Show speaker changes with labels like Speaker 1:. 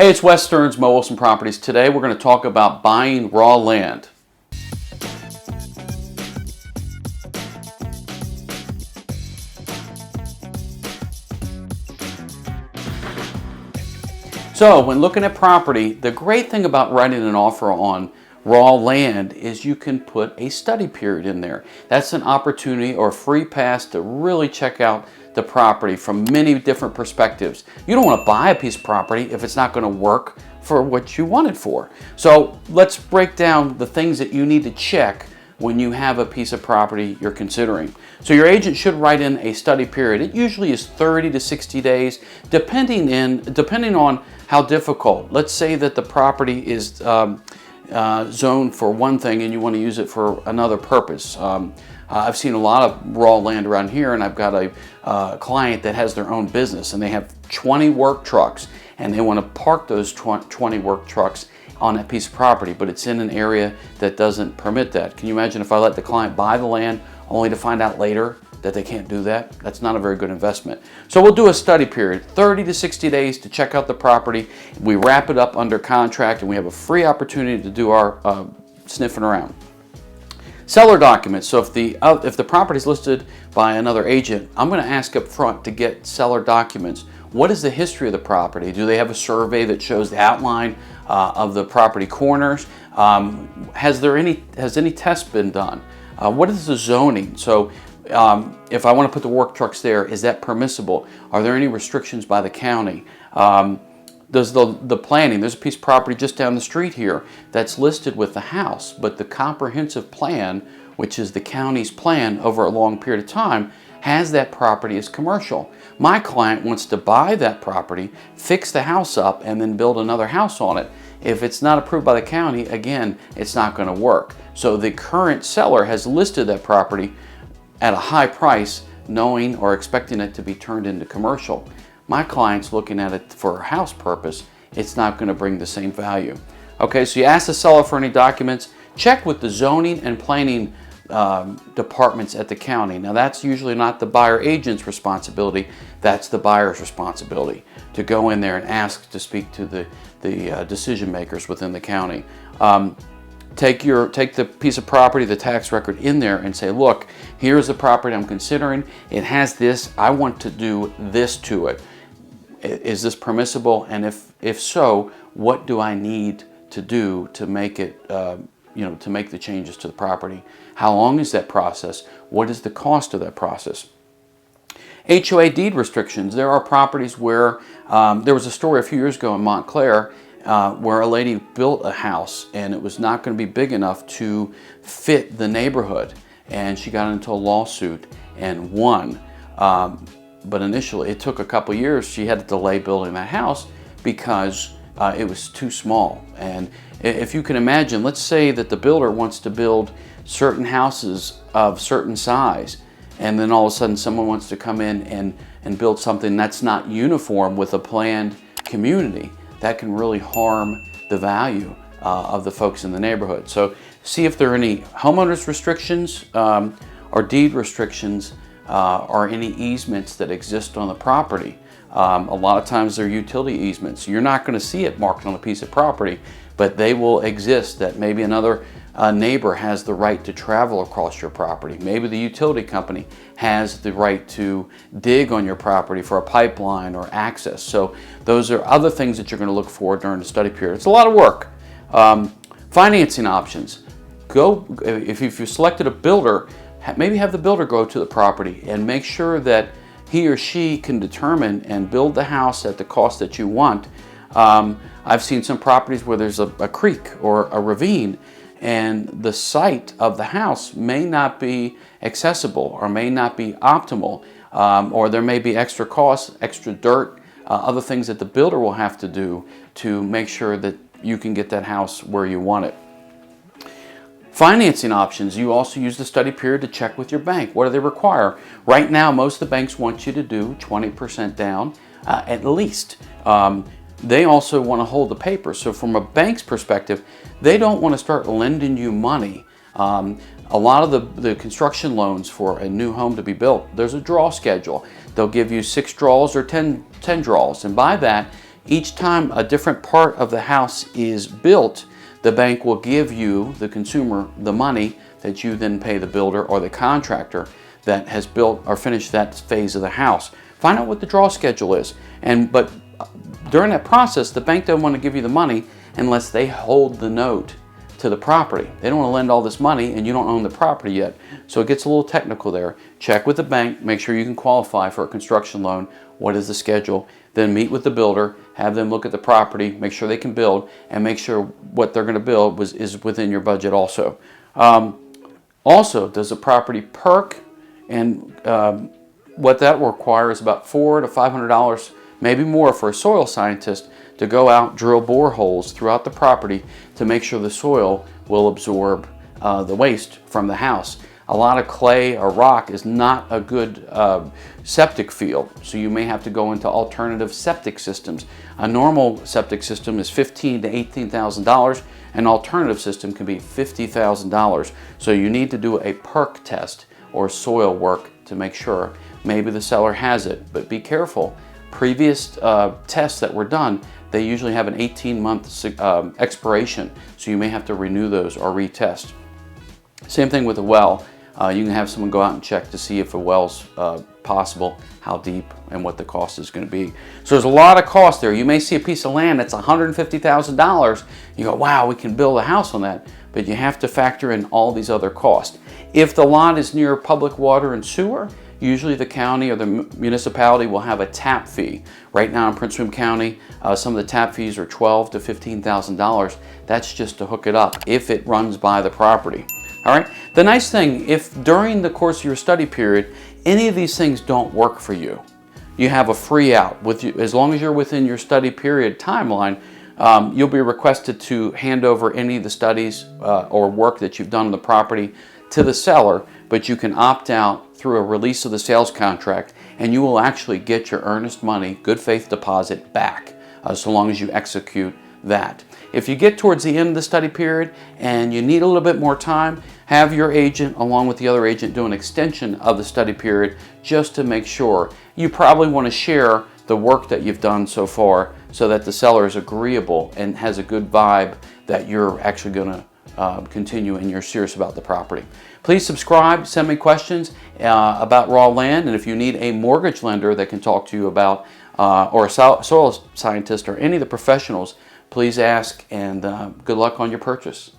Speaker 1: Hey, it's Wes Stearns, Mo Wilson Properties. Today we're going to talk about buying raw land. So when looking at property, the great thing about writing an offer on raw land is you can put a study period in there. That's an opportunity or a free pass to really check out the property from many different perspectives. You don't want to buy a piece of property if it's not going to work for what you want it for. So let's break down the things that you need to check when you have a piece of property you're considering. So your agent should write in a study period. It usually is 30 to 60 days, depending on how difficult. Let's say that the property is zoned for one thing and you want to use it for another purpose. I've seen a lot of raw land around here, and I've got a client that has their own business, and they have 20 work trucks, and they want to park those 20 work trucks on that piece of property, but it's in an area that doesn't permit that. Can you imagine if I let the client buy the land only to find out later that they can't do that? That's not a very good investment. So we'll do a study period, 30 to 60 days to check out the property. We wrap it up under contract, and we have a free opportunity to do our sniffing around. Seller documents. So if the property is listed by another agent, I'm going to ask up front to get seller documents. What is the history of the property? Do they have a survey that shows the outline of the property corners? Has any tests been done? What is the zoning? So if I want to put the work trucks there, is that permissible? Are there any restrictions by the county? Does the planning, there's a piece of property just down the street here that's listed with the house, but the comprehensive plan, which is the county's plan over a long period of time, has that property as commercial. My client wants to buy that property, fix the house up, and then build another house on it. If it's not approved by the county, again, it's not going to work. So the current seller has listed that property at a high price, knowing or expecting it to be turned into commercial. My client's looking at it for a house purpose. It's not going to bring the same value. Okay, so you ask the seller for any documents. Check with the zoning and planning departments at the county. Now that's usually not the buyer agent's responsibility. That's the buyer's responsibility to go in there and ask to speak to the decision makers within the county. Take the piece of property, the tax record in there, and say, look, here's the property I'm considering. It has this. I want to do this to it. Is this permissible? And if so, what do I need to do to make it, to make the changes to the property? How long is that process? What is the cost of that process? HOA deed restrictions. There are properties where there was a story a few years ago in Montclair where a lady built a house and it was not going to be big enough to fit the neighborhood, and she got into a lawsuit and won. But initially, it took a couple years. She had to delay building that house because it was too small. And if you can imagine, let's say that the builder wants to build certain houses of certain size, and then all of a sudden someone wants to come in and build something that's not uniform with a planned community. That can really harm the value of the folks in the neighborhood. So see if there are any homeowners restrictions or deed restrictions or any easements that exist on the property. A lot of times they're utility easements. You're not going to see it marked on a piece of property, but they will exist, that maybe another neighbor has the right to travel across your property. Maybe the utility company has the right to dig on your property for a pipeline or access. So those are other things that you're going to look for during the study period. It's a lot of work. Financing options. If you selected a builder, maybe have the builder go to the property and make sure that he or she can determine and build the house at the cost that you want. I've seen some properties where there's a creek or a ravine, and the site of the house may not be accessible or may not be optimal, or there may be extra costs, extra dirt, other things that the builder will have to do to make sure that you can get that house where you want it. Financing options. You also use the study period to check with your bank. What do they require? Right now, most of the banks want you to do 20% down at least. They also want to hold the paper. So from a bank's perspective, they don't want to start lending you money. A lot of the construction loans for a new home to be built, there's a draw schedule. They'll give you 6 draws or 10 draws, and by that Each time a different part of the house is built, the bank will give you, the consumer, the money that you then pay the builder or the contractor that has built or finished that phase of the house. Find out what the draw schedule is. But during that process, the bank doesn't want to give you the money unless they hold the note to the property. They don't want to lend all this money and you don't own the property yet. So it gets a little technical there. Check with the bank, make sure you can qualify for a construction loan. What is the schedule? Then meet with the builder, have them look at the property, make sure they can build, and make sure what they're going to build is within your budget also. Also, does the property perk? And what that will require is about $400 to $500, maybe more, for a soil scientist to go out, drill boreholes throughout the property to make sure the soil will absorb the waste from the house. A lot of clay or rock is not a good septic field, so you may have to go into alternative septic systems. A normal septic system is $15,000 to $18,000. An alternative system can be $50,000. So you need to do a perc test or soil work to make sure. Maybe the seller has it, but be careful. Previous tests that were done, they usually have an 18-month expiration, so you may have to renew those or retest. Same thing with a well. You can have someone go out and check to see if a well's possible, how deep, and what the cost is going to be. So there's a lot of cost there. You may see a piece of land that's $150,000. You go, wow, we can build a house on that. But you have to factor in all these other costs. If the lot is near public water and sewer, usually the county or the municipality will have a tap fee. Right now in Prince William County, some of the tap fees are $12,000 to $15,000. That's just to hook it up if it runs by the property. All right. The nice thing, if during the course of your study period, any of these things don't work for you, you have a free out. As long as you're within your study period timeline, you'll be requested to hand over any of the studies or work that you've done on the property to the seller, but you can opt out through a release of the sales contract, and you will actually get your earnest money, good faith deposit, back so long as you execute that. If you get towards the end of the study period and you need a little bit more time, have your agent along with the other agent do an extension of the study period just to make sure. You probably want to share the work that you've done so far so that the seller is agreeable and has a good vibe that you're actually going to continue and you're serious about the property. Please subscribe, send me questions about raw land, and if you need a mortgage lender that can talk to you about or a soil scientist or any of the professionals, please ask, and good luck on your purchase.